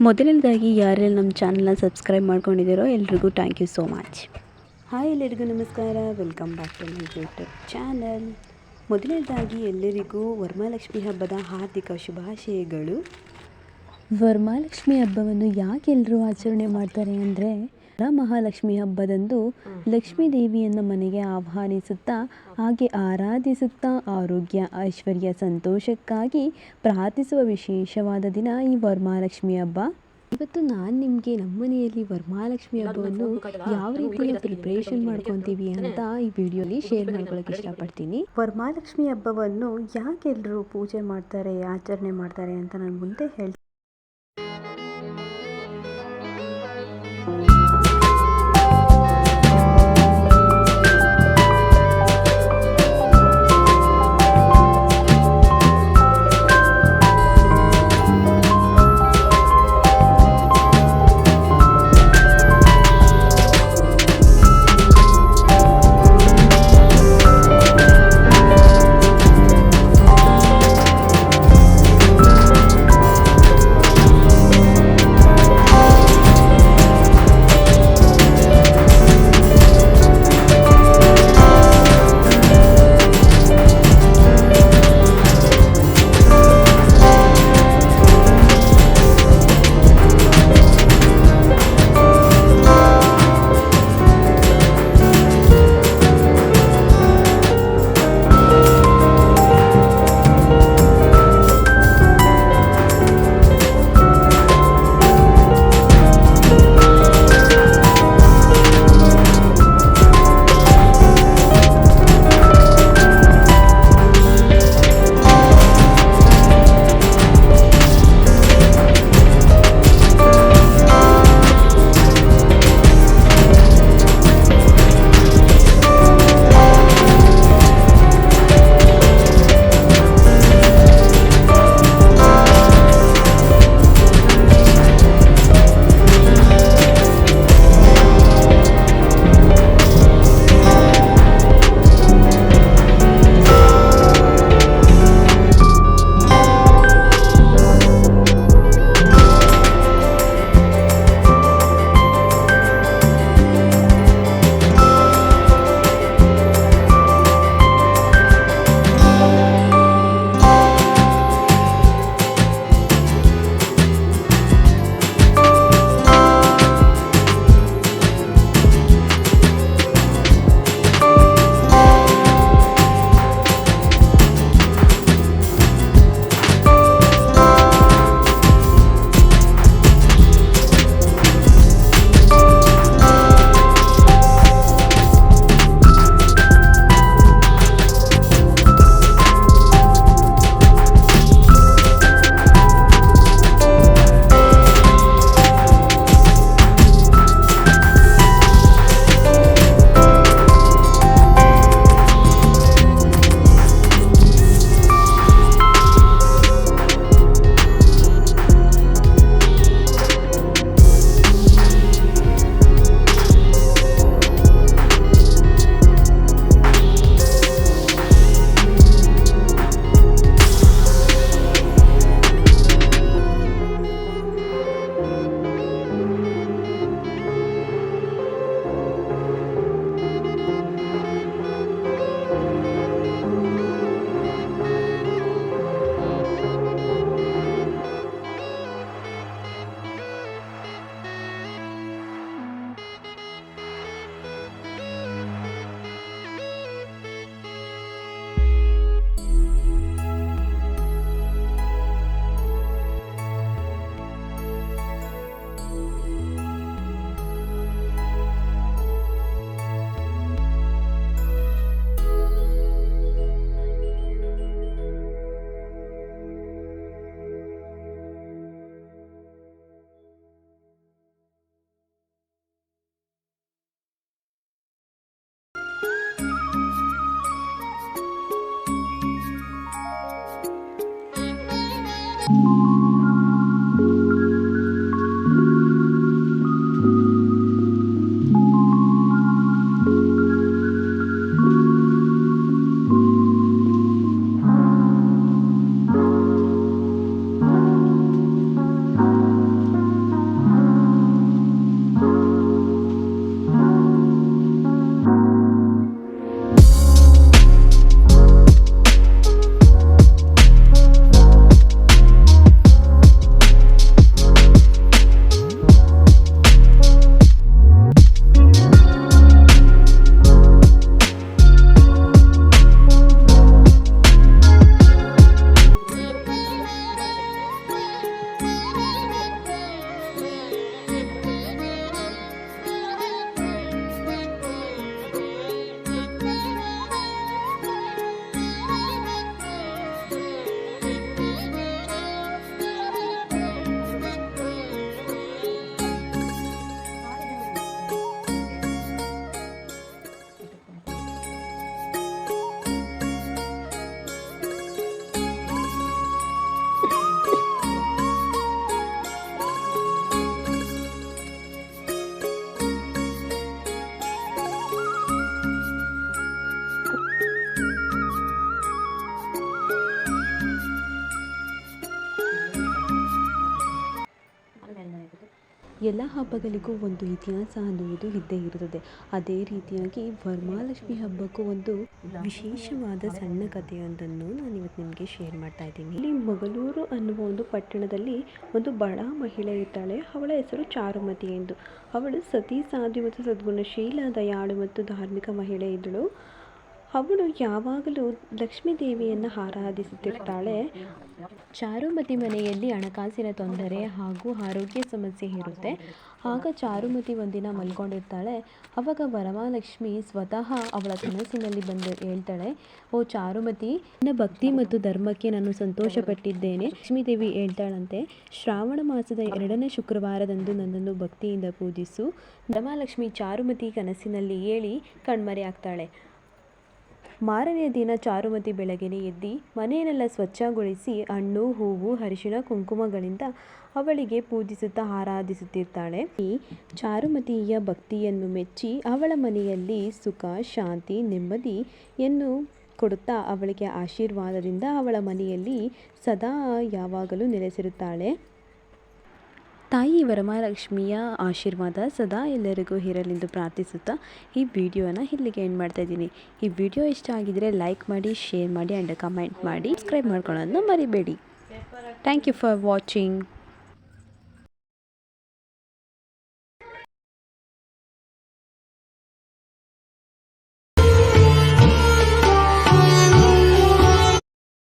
ಮೊದಲನೇದಾಗಿ ಯಾರೆಲ್ಲ ನಮ್ಮ ಚಾನಲ್ನ ಸಬ್ಸ್ಕ್ರೈಬ್ ಮಾಡ್ಕೊಂಡಿದ್ದೀರೋ ಎಲ್ರಿಗೂ thank you so much. Hi ಎಲ್ಲರಿಗೂ ನಮಸ್ಕಾರ, welcome back to my YouTube channel. ಮೊದಲನೇದಾಗಿ ಎಲ್ಲರಿಗೂ ವರಮಹಾಲಕ್ಷ್ಮಿ ಹಬ್ಬದ ಹಾರ್ದಿಕ ಶುಭಾಶಯಗಳು. ವರಮಹಾಲಕ್ಷ್ಮಿ ಹಬ್ಬವನ್ನು ಯಾಕೆ ಎಲ್ಲರೂ ಆಚರಣೆ ಮಾಡ್ತಾರೆ ಅಂದರೆ, ಮಹಾಲಕ್ಷ್ಮಿ ಹಬ್ಬದಂದು ಲಕ್ಷ್ಮೀ ದೇವಿಯನ್ನು ಮನೆಗೆ ಆಹ್ವಾನಿಸುತ್ತಾ ಹಾಗೆ ಆರಾಧಿಸುತ್ತಾ ಆರೋಗ್ಯ ಐಶ್ವರ್ಯ ಸಂತೋಷಕ್ಕಾಗಿ ಪ್ರಾರ್ಥಿಸುವ ವಿಶೇಷವಾದ ದಿನ ಈ ವರಮಹಾಲಕ್ಷ್ಮಿ ಹಬ್ಬ. ಇವತ್ತು ನಾನು ನಿಮಗೆ ನಮ್ಮ ಮನೆಯಲ್ಲಿ ವರಮಹಾಲಕ್ಷ್ಮಿ ಹಬ್ಬವನ್ನು ಯಾವ ರೀತಿ ಪ್ರಿಪ್ರೇಷನ್ ಮಾಡ್ಕೊತೀವಿ ಅಂತ ಈ ವಿಡಿಯೋಲಿ ಶೇರ್ ಮಾಡ್ಕೊಳ್ಳೋಕೆ ಇಷ್ಟಪಡ್ತೀನಿ. ವರಮಹಾಲಕ್ಷ್ಮಿ ಹಬ್ಬವನ್ನು ಯಾಕೆ ಎಲ್ಲರೂ ಪೂಜೆ ಮಾಡ್ತಾರೆ, ಆಚರಣೆ ಮಾಡ್ತಾರೆ ಅಂತ ನಾನು ಮುಂದೆ ಹೇಳ್ತೀನಿ. ಎಲ್ಲ ಹಬ್ಬಗಳಿಗೂ ಒಂದು ಇತಿಹಾಸ ಅನ್ನುವುದು ಇದ್ದೇ ಇರುತ್ತದೆ. ಅದೇ ರೀತಿಯಾಗಿ ವರಮಹಾಲಕ್ಷ್ಮಿ ಹಬ್ಬಕ್ಕೂ ಒಂದು ವಿಶೇಷವಾದ ಸಣ್ಣ ಕಥೆಯೊಂದನ್ನು ನಾನಿವತ್ತು ನಿಮಗೆ ಶೇರ್ ಮಾಡ್ತಾ ಇದ್ದೀನಿ. ಇಲ್ಲಿ ಮೊಗಲೂರು ಅನ್ನುವ ಒಂದು ಪಟ್ಟಣದಲ್ಲಿ ಒಂದು ಬಡ ಮಹಿಳೆ ಇರ್ತಾಳೆ. ಅವಳ ಹೆಸರು ಚಾರುಮತಿ ಎಂದು. ಅವಳು ಸತಿ ಸಾಧ್ವಿ ಮತ್ತು ಸದ್ಗುಣಶೀಲ, ದಯಾಳು ಮತ್ತು ಧಾರ್ಮಿಕ ಮಹಿಳೆ ಇದ್ದಳು. ಅವಳು ಯಾವಾಗಲೂ ಲಕ್ಷ್ಮೀ ದೇವಿಯನ್ನು ಆರಾಧಿಸುತ್ತಿರ್ತಾಳೆ. ಚಾರುಮತಿ ಮನೆಯಲ್ಲಿ ಹಣಕಾಸಿನ ತೊಂದರೆ ಹಾಗೂ ಆರೋಗ್ಯ ಸಮಸ್ಯೆ ಇರುತ್ತೆ. ಆಗ ಚಾರುಮತಿ ಒಂದಿನ ಮಲ್ಕೊಂಡಿರ್ತಾಳೆ. ಆವಾಗ ವರಮಹಾಲಕ್ಷ್ಮಿ ಸ್ವತಃ ಅವಳ ಕನಸಿನಲ್ಲಿ ಬಂದು ಹೇಳ್ತಾಳೆ, ಓ ಚಾರುಮತಿ, ನನ್ನ ಭಕ್ತಿ ಮತ್ತು ಧರ್ಮಕ್ಕೆ ನಾನು ಸಂತೋಷಪಟ್ಟಿದ್ದೇನೆ. ಲಕ್ಷ್ಮೀ ದೇವಿ ಹೇಳ್ತಾಳಂತೆ, ಶ್ರಾವಣ ಮಾಸದ 2ನೇ ಶುಕ್ರವಾರದಂದು ನನ್ನನ್ನು ಭಕ್ತಿಯಿಂದ ಪೂಜಿಸು. ವರಮಹಾಲಕ್ಷ್ಮಿ ಚಾರುಮತಿ ಕನಸಿನಲ್ಲಿ ಹೇಳಿ ಕಣ್ಮರೆಯಾಗ್ತಾಳೆ. ಮಾರನೆಯ ದಿನ ಚಾರುಮತಿ ಬೆಳಗ್ಗೆನೆ ಎದ್ದು ಮನೆಯನ್ನೆಲ್ಲ ಸ್ವಚ್ಛಗೊಳಿಸಿ ಹಣ್ಣು, ಹೂವು, ಅರಿಶಿಣ, ಕುಂಕುಮಗಳಿಂದ ಅವಳಿಗೆ ಪೂಜಿಸುತ್ತಾ ಆರಾಧಿಸುತ್ತಿರ್ತಾಳೆ. ಈ ಚಾರುಮತಿಯ ಭಕ್ತಿಯನ್ನು ಮೆಚ್ಚಿ ಅವಳ ಮನೆಯಲ್ಲಿ ಸುಖ, ಶಾಂತಿ, ನೆಮ್ಮದಿಯನ್ನು ಕೊಡುತ್ತಾ ಅವಳಿಗೆ ಆಶೀರ್ವಾದದಿಂದ ಅವಳ ಮನೆಯಲ್ಲಿ ಸದಾ ಯಾವಾಗಲೂ ನೆಲೆಸಿರುತ್ತಾಳೆ. ತಾಯಿ ವರಮಹಾಲಕ್ಷ್ಮಿಯ ಆಶೀರ್ವಾದ ಸದಾ ಎಲ್ಲರಿಗೂ ಇರಲೆಂದು ಪ್ರಾರ್ಥಿಸುತ್ತಾ ಈ ವಿಡಿಯೋನ ಇಲ್ಲಿಗೆ ಎಂಡ್ ಮಾಡ್ತಾ ಇದ್ದೀನಿ. ಈ ವಿಡಿಯೋ ಇಷ್ಟ ಆಗಿದರೆ ಲೈಕ್ ಮಾಡಿ, ಶೇರ್ ಮಾಡಿ ಆ್ಯಂಡ್ ಕಮೆಂಟ್ ಮಾಡಿ, ಸಬ್ಸ್ಕ್ರೈಬ್ ಮಾಡ್ಕೊಳ್ಳೋದನ್ನ ಮರಿಬೇಡಿ. Thank you for watching.